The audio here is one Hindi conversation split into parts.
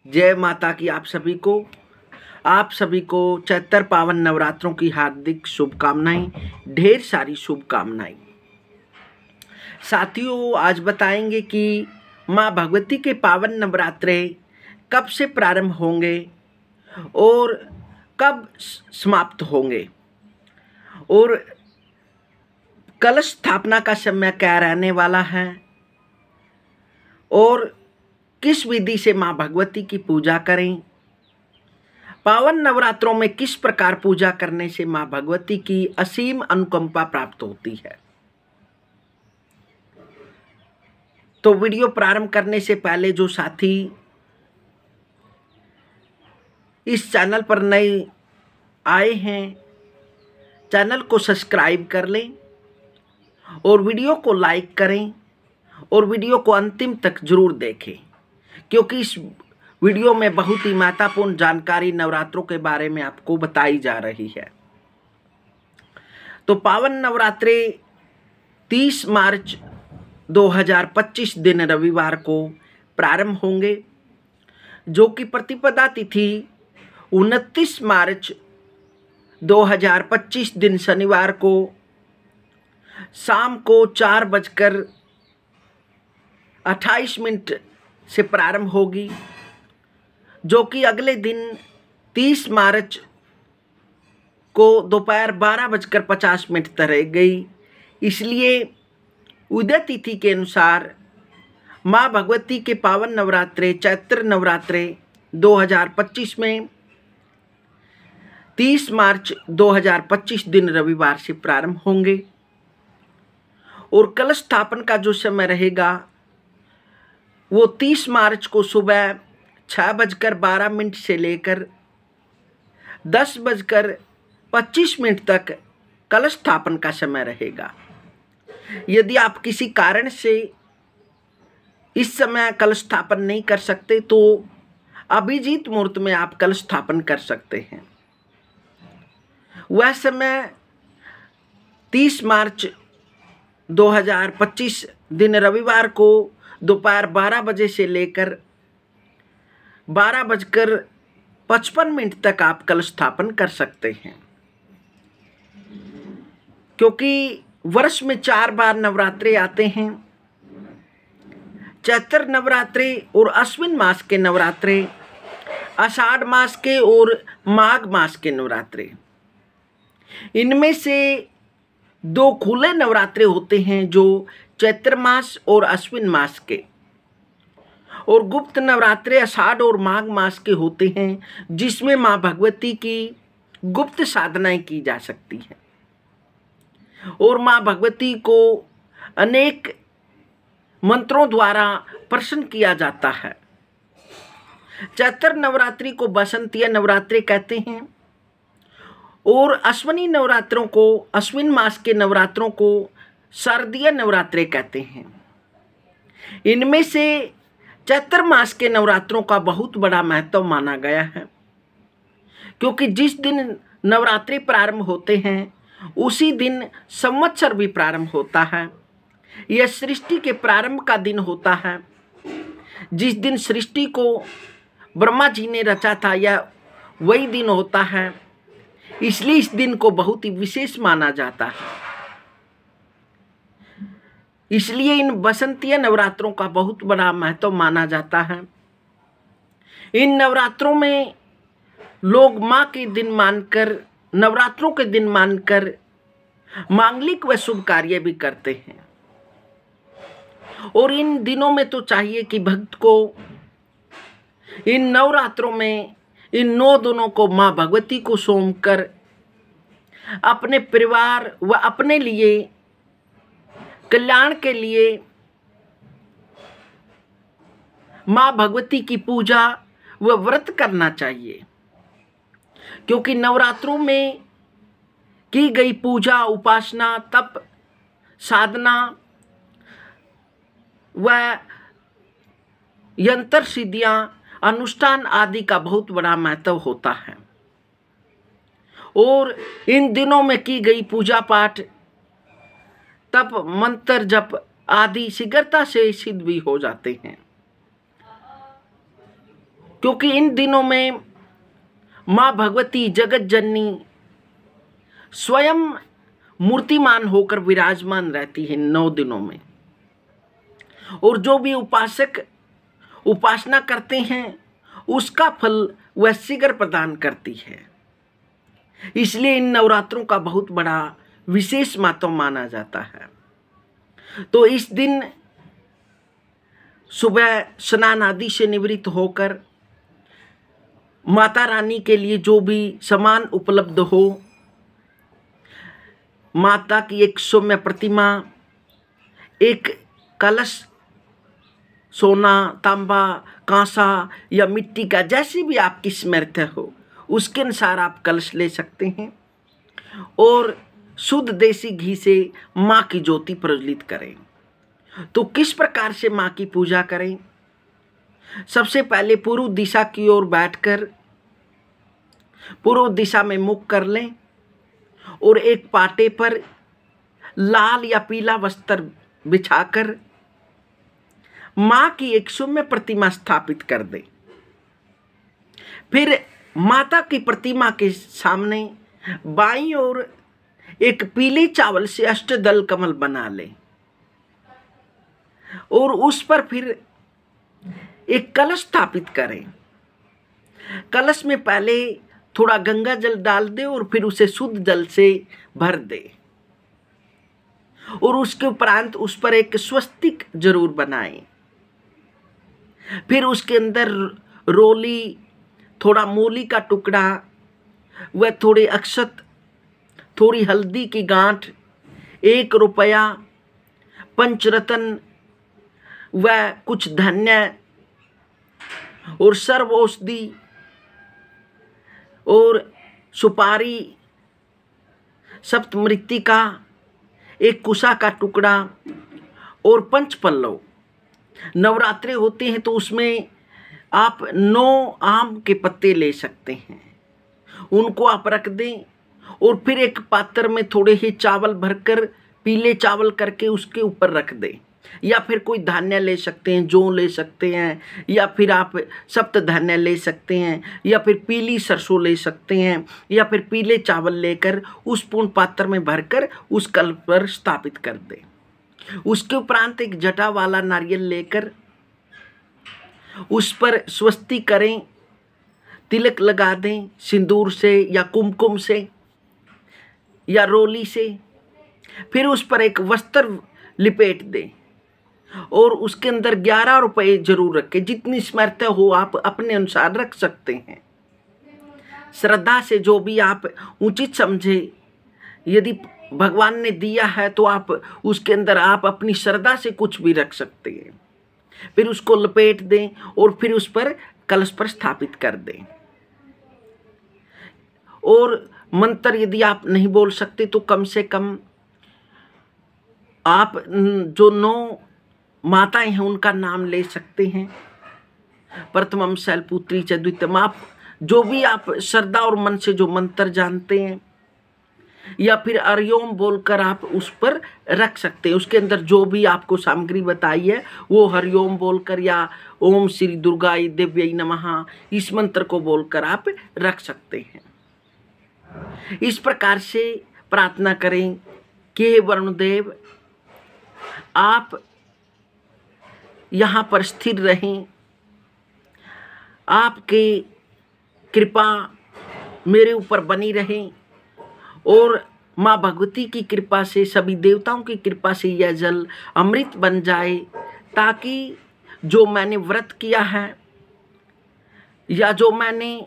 जय माता की आप सभी को चैत्र पावन नवरात्रों की हार्दिक शुभकामनाएं, ढेर सारी शुभकामनाएं। साथियों, आज बताएंगे कि माँ भगवती के पावन नवरात्रे कब से प्रारंभ होंगे और कब समाप्त होंगे और कलश स्थापना का समय क्या रहने वाला है और किस विधि से माँ भगवती की पूजा करें। पावन नवरात्रों में किस प्रकार पूजा करने से माँ भगवती की असीम अनुकंपा प्राप्त होती है। तो वीडियो प्रारंभ करने से पहले जो साथी इस चैनल पर नए आए हैं, चैनल को सब्सक्राइब कर लें और वीडियो को लाइक करें और वीडियो को अंतिम तक जरूर देखें, क्योंकि इस वीडियो में बहुत ही महत्वपूर्ण जानकारी नवरात्रों के बारे में आपको बताई जा रही है। तो पावन नवरात्रे 30 मार्च 2025 दिन रविवार को प्रारंभ होंगे, जो कि प्रतिपदा तिथि 29 मार्च 2025 दिन शनिवार को शाम को 4:28 से प्रारंभ होगी, जो कि अगले दिन 30 मार्च को दोपहर 12:50 तक रहेगी। इसलिए उदय तिथि के अनुसार माँ भगवती के पावन नवरात्रे चैत्र नवरात्रे 2025 में 30 मार्च 2025 दिन रविवार से प्रारंभ होंगे और कलश स्थापन का जो समय रहेगा वो 30 मार्च को सुबह 6:12 से लेकर 10:25 तक कलश स्थापन का समय रहेगा। यदि आप किसी कारण से इस समय कलश स्थापन नहीं कर सकते तो अभिजीत मुहूर्त में आप कलश स्थापन कर सकते हैं। वह समय 30 मार्च 2025 दिन रविवार को दोपहर 12 बजे से लेकर 12:55 तक आप कलश स्थापन कर सकते हैं, क्योंकि वर्ष में 4 बार नवरात्रे आते हैं। चैत्र नवरात्रे और अश्विन मास के नवरात्रे, आषाढ़ मास के और माघ मास के नवरात्रे। इनमें से 2 खुले नवरात्रे होते हैं, जो चैत्र मास और अश्विन मास के, और गुप्त नवरात्रे आषाढ़ और माघ मास के होते हैं, जिसमें माँ भगवती की गुप्त साधनाएं की जा सकती हैं और माँ भगवती को अनेक मंत्रों द्वारा प्रसन्न किया जाता है। चैत्र नवरात्रि को बसंतीय नवरात्रे कहते हैं और अश्विनी नवरात्रों को, अश्विन मास के नवरात्रों को शारदीय नवरात्रे कहते हैं। इनमें से चैत्र मास के नवरात्रों का बहुत बड़ा महत्व माना गया है, क्योंकि जिस दिन नवरात्रि प्रारंभ होते हैं उसी दिन संवत्सर भी प्रारंभ होता है। यह सृष्टि के प्रारंभ का दिन होता है। जिस दिन सृष्टि को ब्रह्मा जी ने रचा था, यह वही दिन होता है, इसलिए इस दिन को बहुत ही विशेष माना जाता है। इसलिए इन बसंतीय नवरात्रों का बहुत बड़ा महत्व माना जाता है। इन नवरात्रों में लोग माँ के दिन मानकर, नवरात्रों के दिन मानकर मांगलिक व शुभ कार्य भी करते हैं। और इन दिनों में तो चाहिए कि भक्त को इन नवरात्रों में इन 9 दिनों को माँ भगवती को सौंपकर अपने परिवार व अपने लिए कल्याण के लिए माँ भगवती की पूजा व व्रत करना चाहिए, क्योंकि नवरात्रों में की गई पूजा, उपासना, तप, साधना व यंत्र सिद्धियां, अनुष्ठान आदि का बहुत बड़ा महत्व होता है। और इन दिनों में की गई पूजा पाठ, तप, मंत्र जप आदि शीघ्रता से सिद्ध भी हो जाते हैं। क्योंकि इन दिनों में माँ भगवती जगत जननी स्वयं मूर्तिमान होकर विराजमान रहती है 9 दिनों में, और जो भी उपासक उपासना करते हैं उसका फल वह शीघ्र प्रदान करती है। इसलिए इन नवरात्रों का बहुत बड़ा विशेष महत्व माना जाता है। तो इस दिन सुबह स्नान आदि से निवृत्त होकर माता रानी के लिए जो भी सामान उपलब्ध हो, माता की एक सौम्य प्रतिमा, एक कलश, सोना, तांबा, कांसा या मिट्टी का, जैसी भी आपकी सामर्थ्य हो उसके अनुसार आप कलश ले सकते हैं, और शुद्ध देसी घी से माँ की ज्योति प्रज्वलित करें। तो किस प्रकार से माँ की पूजा करें? सबसे पहले पूर्व दिशा की ओर बैठकर पूर्व दिशा में मुख कर लें और एक पाटे पर लाल या पीला वस्त्र बिछाकर माँ की एक सौम्य प्रतिमा स्थापित कर दें। फिर माता की प्रतिमा के सामने बाईं ओर एक पीले चावल से अष्टदल कमल बना लें और उस पर फिर एक कलश स्थापित करें। कलश में पहले थोड़ा गंगा जल डाल दें और फिर उसे शुद्ध जल से भर दें, और उसके उपरांत उस पर एक स्वस्तिक जरूर बनाएं। फिर उसके अंदर रोली, थोड़ा मूली का टुकड़ा, व थोड़े अक्षत, थोड़ी हल्दी की गांठ, 1 रुपया, पंचरत्न व कुछ धन्य और सर्व औषधि और सुपारी, सप्तमृत्तिका, एक कुशा का टुकड़ा और 5 पल्लव। नवरात्रे होते हैं तो उसमें आप 9 आम के पत्ते ले सकते हैं, उनको आप रख दें और फिर एक पात्र में थोड़े ही चावल भरकर पीले चावल करके उसके ऊपर रख दें, या फिर कोई धान्य ले सकते हैं, जौ ले सकते हैं, या फिर आप सप्त धान्य ले सकते हैं, या फिर पीली सरसों ले सकते हैं, या फिर पीले चावल लेकर उस पूर्ण पात्र में भरकर उस कल पर स्थापित कर दें। उसके उपरांत एक जटा वाला नारियल लेकर उस पर स्वस्ति करें, तिलक लगा दें सिंदूर से या कुमकुम से या रोली से। फिर उस पर एक वस्त्र लिपेट दें और उसके अंदर 11 रुपये जरूर रखें। जितनी सामर्थ्य हो आप अपने अनुसार रख सकते हैं, श्रद्धा से जो भी आप उचित समझे। यदि भगवान ने दिया है तो आप उसके अंदर आप अपनी श्रद्धा से कुछ भी रख सकते हैं। फिर उसको लपेट दें और फिर उस पर कलश पर स्थापित कर दें। और मंत्र यदि आप नहीं बोल सकते तो कम से कम आप जो 9 माताएं हैं उनका नाम ले सकते हैं। प्रथमम शैलपुत्री च द्वितीयम, आप जो भी आप श्रद्धा और मन से जो मंत्र जानते हैं, या फिर हरिओम बोलकर आप उस पर रख सकते हैं। उसके अंदर जो भी आपको सामग्री बताई है वो हरिओम बोलकर या ओम श्री दुर्गाई देव्यै नमः इस मंत्र को बोलकर आप रख सकते हैं। इस प्रकार से प्रार्थना करें कि हे वरुणदेव, आप यहाँ पर स्थिर रहें, आपकी कृपा मेरे ऊपर बनी रहे, और माँ भगवती की कृपा से, सभी देवताओं की कृपा से यह जल अमृत बन जाए, ताकि जो मैंने व्रत किया है या जो मैंने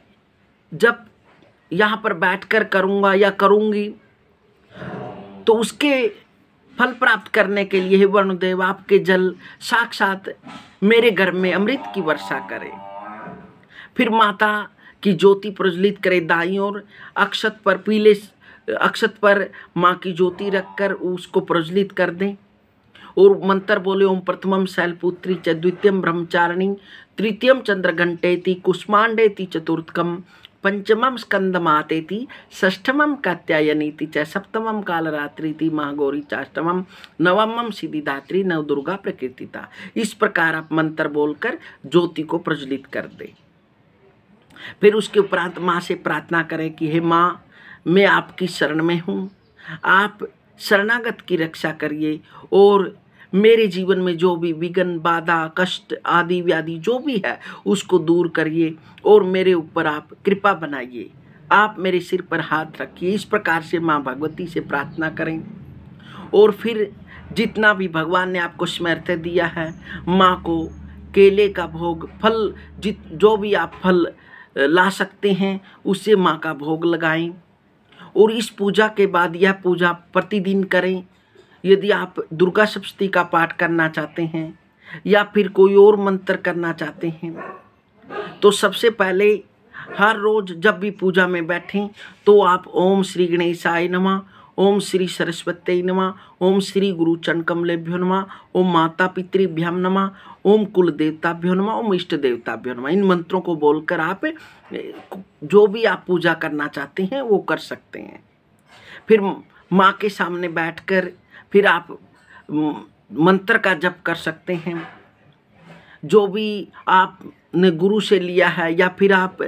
जब यहाँ पर बैठकर करूँगा या करूँगी तो उसके फल प्राप्त करने के लिए हे वरुणदेव आपके जल साक्षात मेरे घर में अमृत की वर्षा करें। फिर माता की ज्योति प्रज्वलित करें। दाईं ओर अक्षत पर, पीले अक्षत पर माँ की ज्योति रखकर उसको प्रज्वलित कर दें और मंत्र बोले ओम प्रथमम शैलपुत्री च द्वितीयम ब्रह्मचारिणी तृतीयम चंद्रघंटेति कुष्मांडेति चतुर्थकम पंचमम स्कंदमातेति षष्ठमम कात्यायनीति च सप्तमम कालरात्रिति महागौरी चाष्टमम नवमम सिद्धिदात्री नवदुर्गा प्रकृतिता। इस प्रकार आप मंत्र बोलकर ज्योति को प्रज्वलित कर दें। फिर उसके उपरांत माँ से प्रार्थना करें कि हे माँ, मैं आपकी शरण में हूँ, आप शरणागत की रक्षा करिए और मेरे जीवन में जो भी विघ्न, बाधा, कष्ट आदि व्याधि जो भी है उसको दूर करिए और मेरे ऊपर आप कृपा बनाइए, आप मेरे सिर पर हाथ रखिए। इस प्रकार से माँ भगवती से प्रार्थना करें। और फिर जितना भी भगवान ने आपको सामर्थ्य दिया है, माँ को केले का भोग, फल, जो भी आप फल ला सकते हैं उससे माँ का भोग लगाएं। और इस पूजा के बाद यह पूजा प्रतिदिन करें। यदि आप दुर्गा सप्तशती का पाठ करना चाहते हैं या फिर कोई और मंत्र करना चाहते हैं तो सबसे पहले हर रोज जब भी पूजा में बैठें तो आप ओम श्री गणेशाय नमः, ओम श्री सरस्वती नमः, ओम श्री गुरु चरण कमलेभ्यो नमः, ओम माता पितृभ्याम नमः, ओम कुल देवताभ्यो नमः, ओम इष्ट देवताभ्यो नमः, इन मंत्रों को बोलकर आप जो भी आप पूजा करना चाहते हैं वो कर सकते हैं। फिर माँ के सामने बैठकर फिर आप मंत्र का जप कर सकते हैं, जो भी आपने गुरु से लिया है, या फिर आप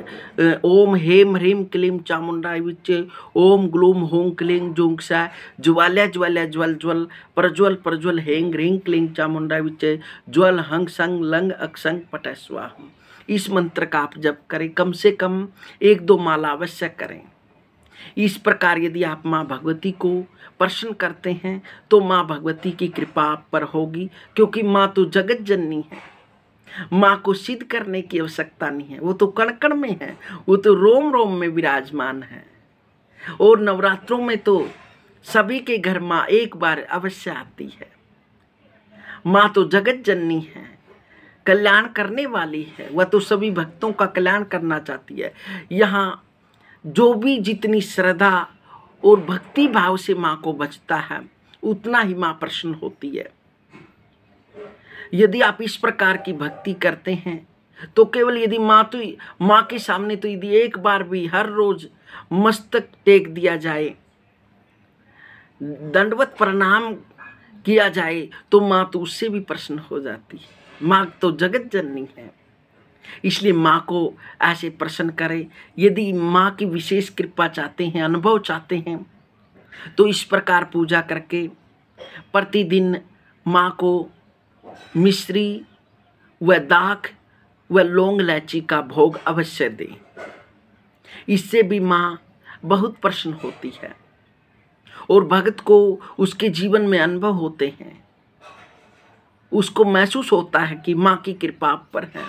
ओम हेम ह्रीम क्लीम चामुंडाय विच्चे, ओम ग्लूम हों क्लीं जुंगसा, ज्वाल्या ज्वाल्या ज्वल ज्वल प्रज्वल प्रज्वल हेंग ह्रीं क्लीं चामुंडाय विच्चे, ज्वल हंग संग लंग अक्संग पट स्वाहा। इस मंत्र का आप जप करें, कम से कम 1-2 माला अवश्य करें। इस प्रकार यदि आप माँ भगवती को प्रसन्न करते हैं तो माँ भगवती की कृपा आप पर होगी, क्योंकि माँ तो जगत जननी है। माँ को सिद्ध करने की आवश्यकता नहीं है, वो तो कण कण में है, वो तो रोम रोम में विराजमान है। और नवरात्रों में तो सभी के घर माँ एक बार अवश्य आती है। माँ तो जगत जननी है, कल्याण करने वाली है, वह तो सभी भक्तों का कल्याण करना चाहती है। यहाँ जो भी जितनी श्रद्धा और भक्ति भाव से माँ को बचता है उतना ही माँ प्रसन्न होती है। यदि आप इस प्रकार की भक्ति करते हैं तो केवल यदि माँ के सामने तो यदि एक बार भी हर रोज मस्तक टेक दिया जाए, दंडवत प्रणाम किया जाए तो माँ तो उससे भी प्रसन्न हो जाती है। माँ तो जगत जननी है, इसलिए माँ को ऐसे प्रसन्न करें। यदि माँ की विशेष कृपा चाहते हैं, अनुभव चाहते हैं तो इस प्रकार पूजा करके प्रतिदिन माँ को मिश्री व दाख व लौंग इलायची का भोग अवश्य दें। इससे भी माँ बहुत प्रसन्न होती है और भक्त को उसके जीवन में अनुभव होते हैं, उसको महसूस होता है कि माँ की कृपा आप पर है।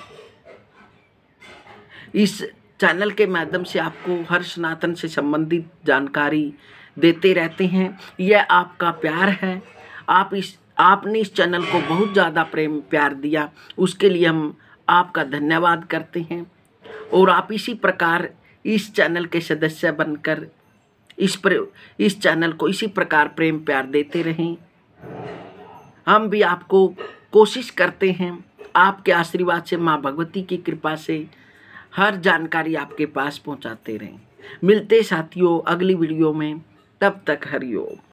इस चैनल के माध्यम से आपको हर सनातन से संबंधित जानकारी देते रहते हैं। यह आपका प्यार है, आपने इस चैनल को बहुत ज़्यादा प्रेम प्यार दिया, उसके लिए हम आपका धन्यवाद करते हैं। और आप इसी प्रकार इस चैनल के सदस्य बनकर इस चैनल को इसी प्रकार प्रेम प्यार देते रहें। हम भी आपको कोशिश करते हैं आपके आशीर्वाद से, माँ भगवती की कृपा से हर जानकारी आपके पास पहुंचाते रहें। मिलते साथियों अगली वीडियो में, तब तक हरिओम।